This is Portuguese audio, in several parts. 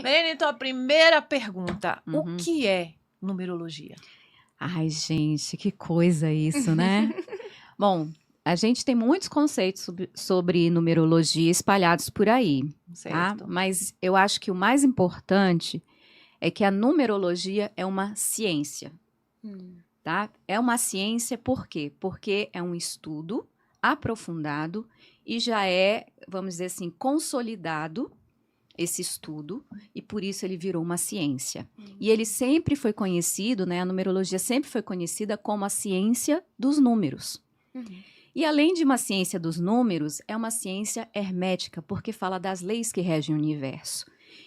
Verena, então a primeira pergunta, o Uhum. que é numerologia? Ai, gente, que coisa isso, né? Bom, a gente tem muitos conceitos sobre numerologia espalhados por aí, tá? Certo. Mas eu acho que o mais importante é que a numerologia é uma ciência, tá? É uma ciência por quê? Porque é um estudo aprofundado e já é, vamos dizer assim, consolidado esse estudo e por isso ele virou uma ciência. E ele sempre foi conhecido, né? A numerologia sempre foi conhecida como a ciência dos números. E além de uma ciência dos números, é uma ciência hermética, porque fala das leis que regem o universo.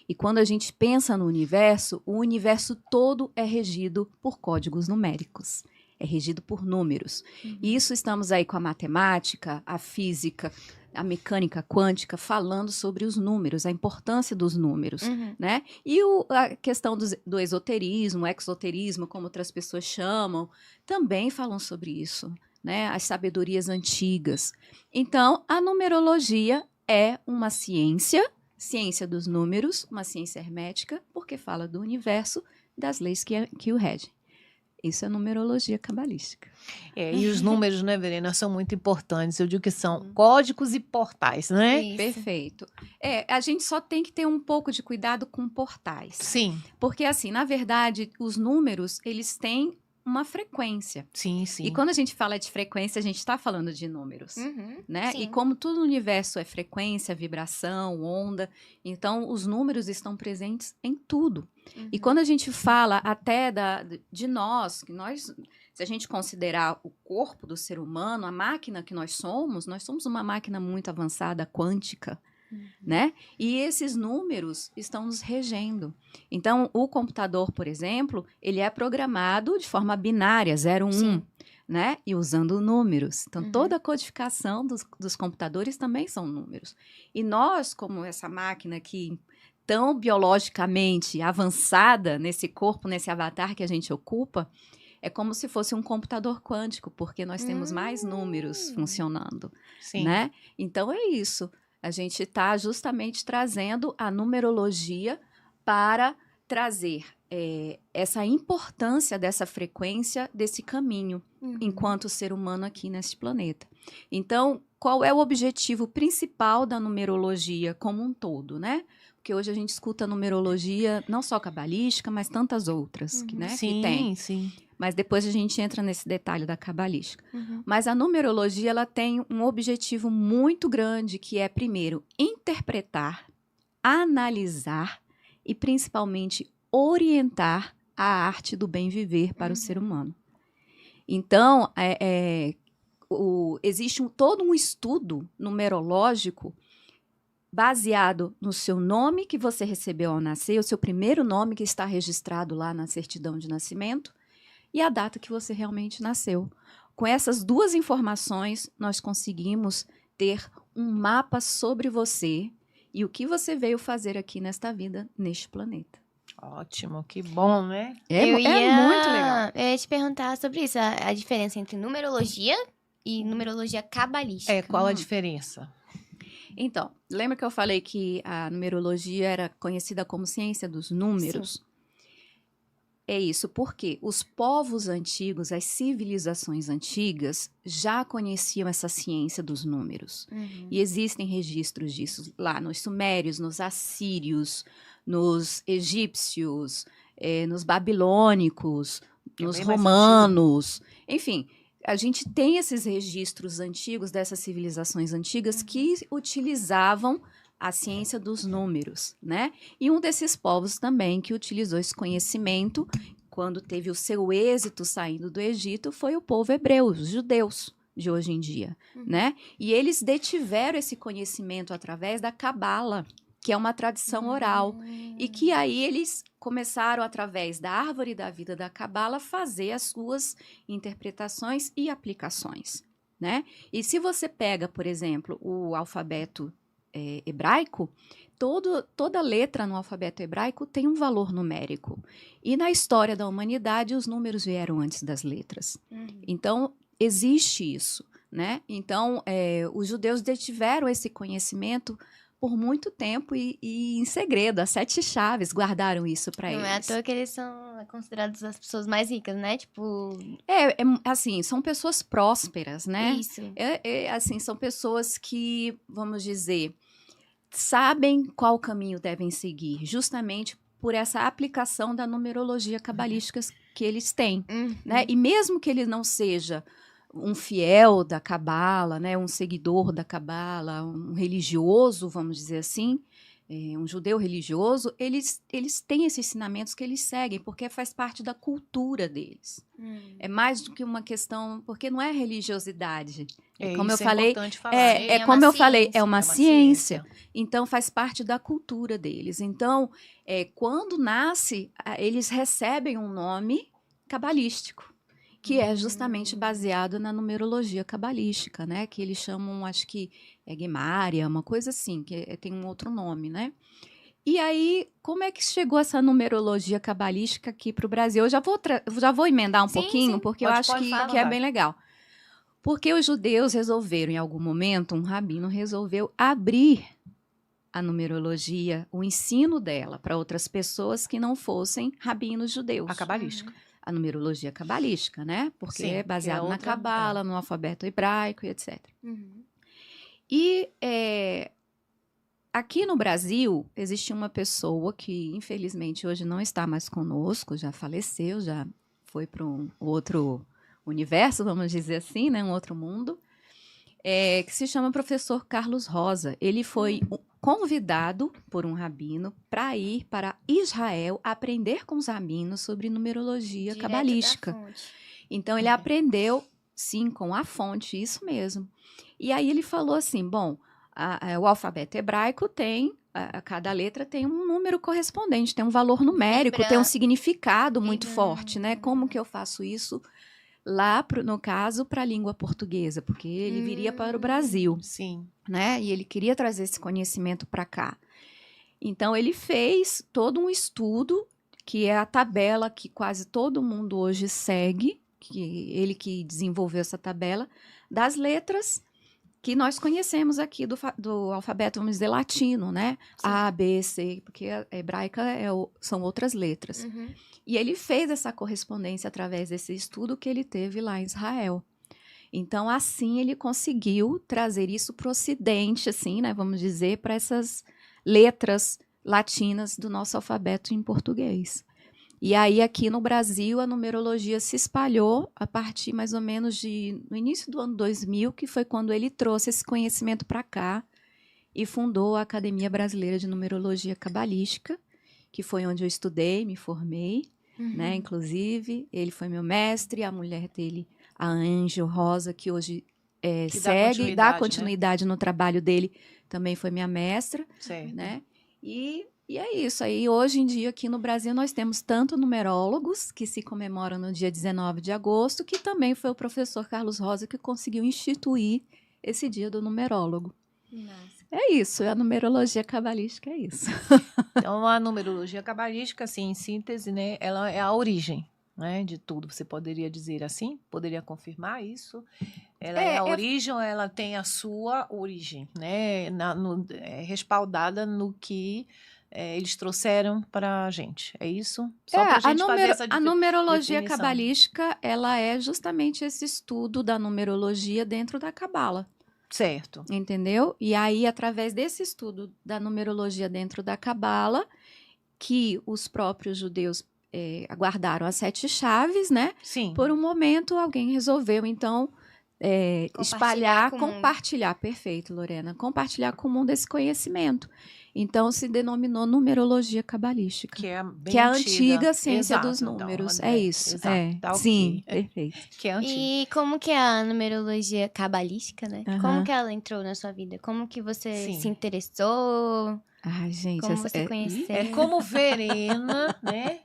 E quando a gente pensa no universo, o universo todo é regido por códigos numéricos. É regido por números. E isso estamos aí com a matemática, a física, a mecânica quântica, falando sobre os números, a importância dos números, né? E a questão do esoterismo, exoterismo, como outras pessoas chamam, também falam sobre isso, né? As sabedorias antigas. Então, a numerologia é uma ciência dos números, uma ciência hermética, porque fala do universo, das leis que o regem. Isso é numerologia cabalística. E os números, né, Verena, são muito importantes. Eu digo que são códigos e portais, né? Isso. Perfeito. A gente só tem que ter um pouco de cuidado com portais. Sim, Porque, assim, na verdade, os números, eles têm uma frequência. sim, sim. E quando a gente fala de frequência, a gente está falando de números, né? Sim. E como tudo no universo é frequência, vibração, onda, então os números estão presentes em tudo. E quando a gente fala até de nós, se a gente considerar o corpo do ser humano, a máquina que nós somos uma máquina muito avançada, quântica, né? E esses números estão nos regendo. Então, o computador, por exemplo, ele é programado de forma binária, 0, 1, Sim. né? E usando números. Então, toda a codificação dos computadores também são números. E nós, como essa máquina aqui, tão biologicamente avançada nesse corpo, nesse avatar que a gente ocupa, é como se fosse um computador quântico, porque nós temos mais números funcionando, Sim. né? Então, é isso. A gente está justamente trazendo a numerologia para trazer essa importância dessa frequência, desse caminho, enquanto ser humano aqui neste planeta. Então, qual é o objetivo principal da numerologia como um todo, né? Porque hoje a gente escuta numerologia não só cabalística, mas tantas outras, né, que tem. Sim. Mas depois a gente entra nesse detalhe da cabalística. Mas a numerologia, ela tem um objetivo muito grande, que é, primeiro, interpretar, analisar e, principalmente, orientar a arte do bem viver para o ser humano. Então, existe todo um estudo numerológico baseado no seu nome que você recebeu ao nascer, o seu primeiro nome que está registrado lá na certidão de nascimento, e a data que você realmente nasceu. Com essas duas informações, nós conseguimos ter um mapa sobre você e o que você veio fazer aqui nesta vida, neste planeta. Ótimo, que bom, né? É muito legal. Eu ia te perguntar sobre isso, a diferença entre numerologia e numerologia cabalística. Qual a diferença? Então, lembra que eu falei que a numerologia era conhecida como ciência dos números? Sim. É isso, porque os povos antigos, as civilizações antigas, já conheciam essa ciência dos números. E existem registros disso lá nos sumérios, nos assírios, nos egípcios, nos babilônicos, nos romanos. Enfim, a gente tem esses registros antigos dessas civilizações antigas que utilizavam a ciência dos números, né? E um desses povos também que utilizou esse conhecimento quando teve o seu êxito saindo do Egito foi o povo hebreu, os judeus de hoje em dia, né? E eles detiveram esse conhecimento através da Cabala, que é uma tradição oral, e que aí eles começaram, através da árvore da vida da Cabala, fazer as suas interpretações e aplicações, né? E se você pega, por exemplo, o alfabeto hebraico, toda letra no alfabeto hebraico tem um valor numérico. E na história da humanidade, os números vieram antes das letras. Então, existe isso, né? Então, os judeus detiveram esse conhecimento por muito tempo e em segredo. As 7 chaves guardaram isso para eles. Não é à toa que eles são considerados as pessoas mais ricas, né? Tipo... Assim, são pessoas prósperas, né? Isso. Assim, são pessoas que, vamos dizer, sabem qual caminho devem seguir, justamente por essa aplicação da numerologia cabalística que eles têm, né? E mesmo que ele não seja um fiel da cabala, né? Um seguidor da cabala, um religioso, vamos dizer assim, um judeu religioso, eles têm esses ensinamentos que eles seguem, porque faz parte da cultura deles. É mais do que uma questão, porque não é religiosidade. Como eu falei, importante falar. como eu falei, é uma uma ciência. Então, faz parte da cultura deles. Então, quando nasce, eles recebem um nome cabalístico, que é justamente baseado na numerologia cabalística, né? Que eles chamam, acho que é Gemária, uma coisa assim, que tem um outro nome, né? E aí, como é que chegou essa numerologia cabalística aqui para o Brasil? Eu já vou emendar um pouquinho, porque eu acho que é bem legal. Porque os judeus resolveram, em algum momento, um rabino resolveu abrir a numerologia, o ensino dela, para outras pessoas que não fossem rabinos judeus. A cabalística. A numerologia cabalística, né? Porque é baseado na outra, cabala, no alfabeto hebraico e etc. Uhum. E aqui no Brasil, existe uma pessoa que, infelizmente, hoje não está mais conosco, já faleceu, já foi para um outro universo, vamos dizer assim, né? Um outro mundo, que se chama professor Carlos Rosa. Ele foi convidado por um rabino para ir para Israel aprender com os rabinos sobre numerologia Direto cabalística. da fonte. Então, ele aprendeu, sim, com a fonte, isso mesmo. E aí ele falou assim, bom, o alfabeto hebraico tem, cada letra tem um número correspondente, tem um valor numérico, tem um significado muito forte, né? Como que eu faço isso lá, no caso, para a língua portuguesa? Porque ele viria para o Brasil. Sim. Né? E ele queria trazer esse conhecimento para cá. Então, ele fez todo um estudo, que é a tabela que quase todo mundo hoje segue, ele que desenvolveu essa tabela, das letras que nós conhecemos aqui do alfabeto, vamos dizer, latino, né? Sim. A, B, C, porque a hebraica são outras letras. Uhum. E ele fez essa correspondência através desse estudo que ele teve lá em Israel. Então, assim, ele conseguiu trazer isso para o Ocidente, assim, né, vamos dizer, para essas letras latinas do nosso alfabeto em português. E aí, aqui no Brasil, a numerologia se espalhou a partir, mais ou menos, no início do ano 2000, que foi quando ele trouxe esse conhecimento para cá e fundou a Academia Brasileira de Numerologia Cabalística, que foi onde eu estudei, me formei, né, inclusive. Ele foi meu mestre, a mulher dele, a Ângel Rosa, que hoje segue, dá continuidade, né, no trabalho dele, também foi minha mestra. Certo. Né? E é isso. Aí, hoje em dia, aqui no Brasil, nós temos tanto numerólogos, que se comemoram no dia 19 de agosto, que também foi o professor Carlos Rosa que conseguiu instituir esse dia do numerólogo. Nossa. É isso, a numerologia cabalística é isso. Então, a numerologia cabalística, assim, em síntese, né, ela é a origem, né, de tudo. Você poderia dizer assim? Poderia confirmar isso? Ela é a origem ou ela tem a sua origem, né, respaldada no que eles trouxeram para a gente. É isso? Só para a gente fazer essa a numerologia definição. cabalística, ela é justamente esse estudo da numerologia dentro da cabala. Certo. Entendeu? E aí, através desse estudo da numerologia dentro da cabala, que os próprios judeus guardaram as 7 chaves, né? Sim. Por um momento, alguém resolveu, então, compartilhar, perfeito, Lorena, compartilhar com o mundo esse conhecimento. Então, se denominou numerologia cabalística. Que é a antiga ciência dos números. Então, é isso. Exato. Tá, sim, okay. perfeito. Que é antiga. E como que é a numerologia cabalística, né? Uhum. Como que ela entrou na sua vida? Como que você se interessou? Ai, gente, como você conheceu? É como Verena, né,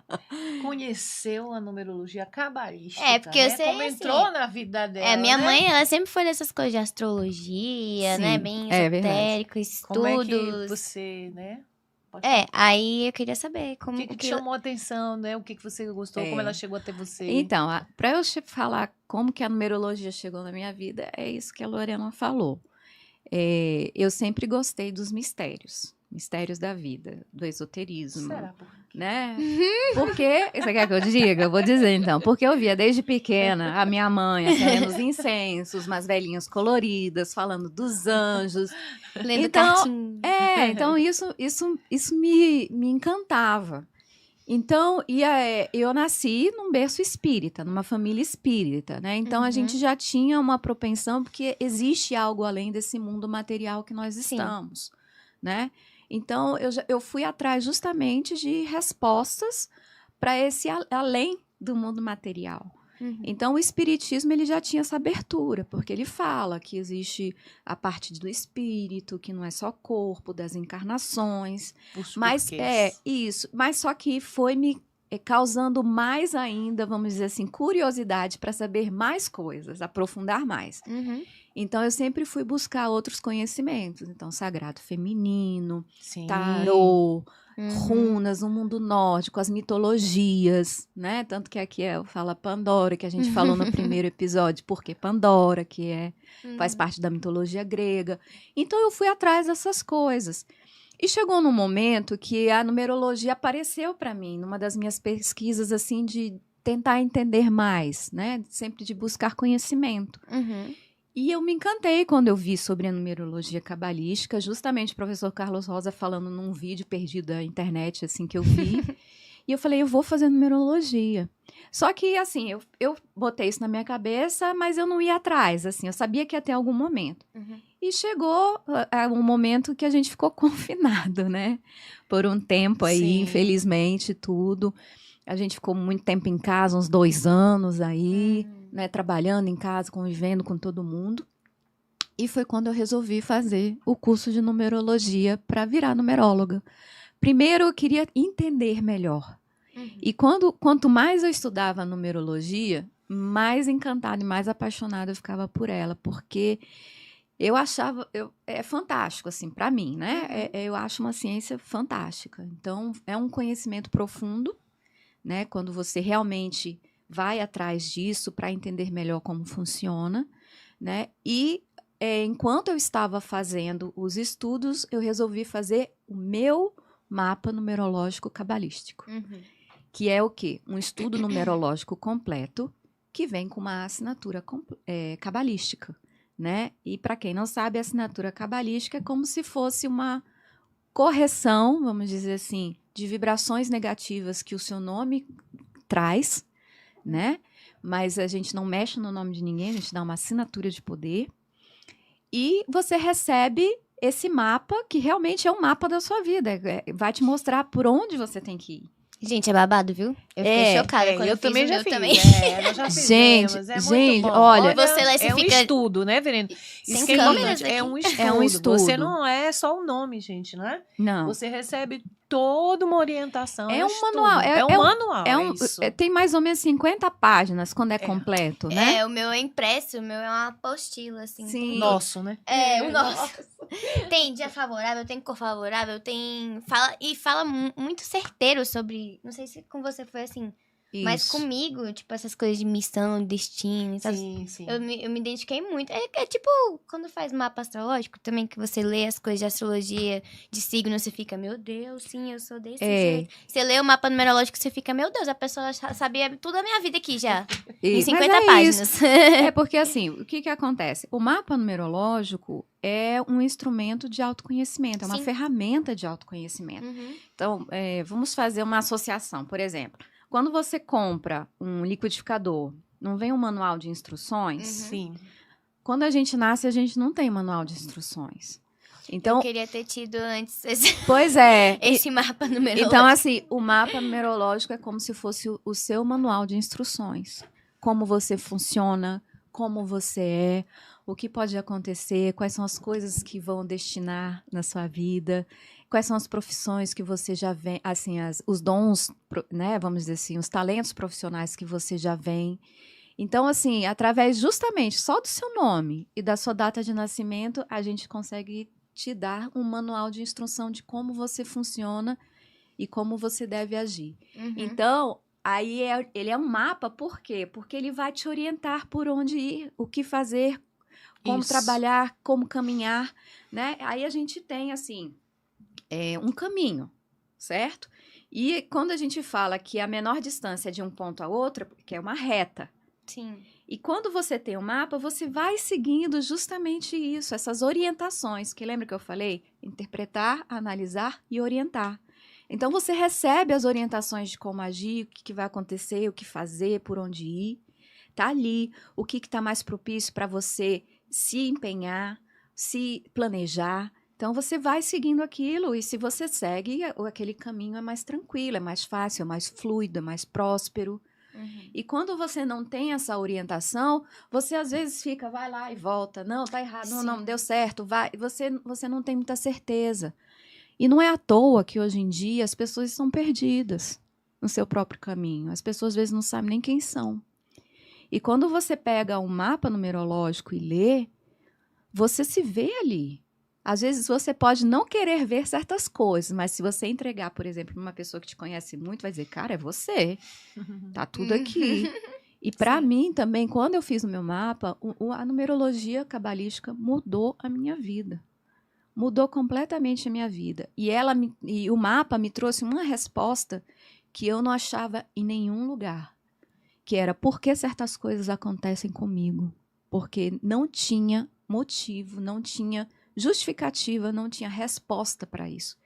conheceu a numerologia cabalística. Porque eu sei, como entrou na vida dela. Minha né? mãe, ela sempre foi dessas coisas de astrologia, Sim, né? Bem esotérico, estudos. Como é que você, né? Aí eu queria saber como o que chamou a atenção, né? O que você gostou, como ela chegou até você. Então, para eu falar como que a numerologia chegou na minha vida, é isso que a Lorena falou. eu sempre gostei dos mistérios da vida, do esoterismo. Será? Né? Porque, você quer que eu diga? Eu vou dizer então. Porque eu via desde pequena a minha mãe acendendo os incensos, umas velhinhas coloridas, falando dos anjos. Lendo Então, cartinha. então isso me encantava. Então, eu nasci num berço espírita, numa família espírita, né? Então, a gente já tinha uma propensão, porque existe algo além desse mundo material que nós estamos, né? Então, eu fui atrás justamente de respostas para esse além do mundo material. Então, o espiritismo ele já tinha essa abertura, porque ele fala que existe a parte do espírito, que não é só corpo, das encarnações. Mas isso. Mas só que foi me causando mais ainda, vamos dizer assim, curiosidade para saber mais coisas, aprofundar mais. Então, eu sempre fui buscar outros conhecimentos. Então, sagrado feminino, tarô, runas, o mundo nórdico, as mitologias, né? Tanto que aqui fala Pandora, que a gente falou no primeiro episódio, porque Pandora, que faz parte da mitologia grega. Então, eu fui atrás dessas coisas. E chegou num momento que a numerologia apareceu para mim, numa das minhas pesquisas, assim, de tentar entender mais, né? Sempre de buscar conhecimento. E eu me encantei quando eu vi sobre a numerologia cabalística, justamente o professor Carlos Rosa falando num vídeo perdido da internet, assim, que eu vi. E eu falei, eu vou fazer numerologia. Só que, assim, eu botei isso na minha cabeça, mas eu não ia atrás, assim, eu sabia que ia ter algum momento. E chegou um momento que a gente ficou confinado, né? Por um tempo aí, infelizmente, tudo. A gente ficou muito tempo em casa, uns 2 anos aí, né, trabalhando em casa, convivendo com todo mundo. E foi quando eu resolvi fazer o curso de numerologia para virar numeróloga. Primeiro, eu queria entender melhor. E quanto mais eu estudava numerologia, mais encantada e mais apaixonada eu ficava por ela, porque eu achava... é fantástico, assim, para mim, né? Eu acho uma ciência fantástica. Então, é um conhecimento profundo, né? Quando você realmente vai atrás disso para entender melhor como funciona, né? E enquanto eu estava fazendo os estudos, eu resolvi fazer o meu mapa numerológico cabalístico, que é o quê? Um estudo numerológico completo que vem com uma assinatura cabalística, né? E para quem não sabe, a assinatura cabalística é como se fosse uma correção, vamos dizer assim, de vibrações negativas que o seu nome traz, né? Mas a gente não mexe no nome de ninguém, a gente dá uma assinatura de poder. E você recebe esse mapa, que realmente é um mapa da sua vida. Vai te mostrar por onde você tem que ir. Gente, é babado, viu? Eu fiquei chocada quando eu fiz também o já meu fiz. também. Nós já Gente, fizemos, muito gente, bom. olha, você lá, você um fica estudo, né, Verena? sem Isso que é câmeras importante. aqui. É um estudo. Você estudo. não é só o nome, gente, né? Não. Você recebe toda uma orientação. É um um manual. É um manual, isso. Tem mais ou menos 50 páginas quando é completo, né? O meu é impresso, o meu é uma apostila, assim. Sim. Tem Nosso, né? o nosso. Tem dia favorável, tem cor favorável, tem... Fala muito certeiro sobre... Não sei se com você foi assim, mas Isso. comigo, tipo, essas coisas de missão, destino, sabe? Sim. Eu me identifiquei muito. É tipo, quando faz mapa astrológico também, que você lê as coisas de astrologia, de signo, você fica, meu Deus, sim, eu sou desse jeito. Você lê o mapa numerológico, você fica, meu Deus, a pessoa sabia tudo da minha vida aqui já. Em 50 páginas. É porque, assim, o que acontece? O mapa numerológico é um instrumento de autoconhecimento, é uma ferramenta de autoconhecimento. Então, vamos fazer uma associação, por exemplo. Quando você compra um liquidificador, não vem um manual de instruções? Sim. Quando a gente nasce, a gente não tem manual de instruções. Então, eu queria ter tido antes pois é. esse mapa numerológico. Então, assim, o mapa numerológico é como se fosse o seu manual de instruções. Como você funciona, como você é, o que pode acontecer, quais são as coisas que vão destinar na sua vida, quais são as profissões que você já vem, assim, os dons, né, vamos dizer assim, os talentos profissionais que você já vem. Então, assim, através justamente só do seu nome e da sua data de nascimento, a gente consegue te dar um manual de instrução de como você funciona e como você deve agir. Então, aí ele é um mapa, por quê? Porque ele vai te orientar por onde ir, o que fazer, como Isso. trabalhar, como caminhar, né? Aí a gente tem, assim, um caminho, certo? E quando a gente fala que a menor distância de um ponto a outro, que é uma reta. Sim. E quando você tem um mapa, você vai seguindo justamente isso, essas orientações, que lembra que eu falei? Interpretar, analisar e orientar. Então, você recebe as orientações de como agir, o que vai acontecer, o que fazer, por onde ir. Tá ali o que está mais propício para você se empenhar, se planejar. Então, você vai seguindo aquilo e se você segue, aquele caminho é mais tranquilo, é mais fácil, é mais fluido, é mais próspero. Uhum. E quando você não tem essa orientação, você às vezes fica, vai lá e volta. Não, tá errado, não Sim. deu certo, vai. Você não tem muita certeza. E não é à toa que hoje em dia as pessoas estão perdidas no seu próprio caminho. As pessoas às vezes não sabem nem quem são. E quando você pega um mapa numerológico e lê, você se vê ali. Às vezes você pode não querer ver certas coisas, mas se você entregar, por exemplo, para uma pessoa que te conhece muito, vai dizer, cara, é você. Tá tudo aqui. E para mim também, quando eu fiz o meu mapa, a numerologia cabalística mudou a minha vida. Mudou completamente a minha vida. E o mapa me trouxe uma resposta que eu não achava em nenhum lugar. Que era por que certas coisas acontecem comigo. Porque não tinha motivo, não tinha justificativa, não tinha resposta para isso.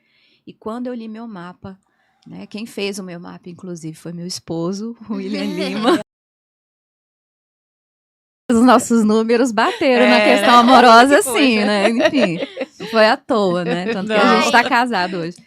E quando eu li meu mapa, né, quem fez o meu mapa, inclusive, foi meu esposo, William Lima. Os nossos números bateram na questão amorosa, sim, né? Enfim, não foi à toa, né? Tanto que a gente está casado hoje.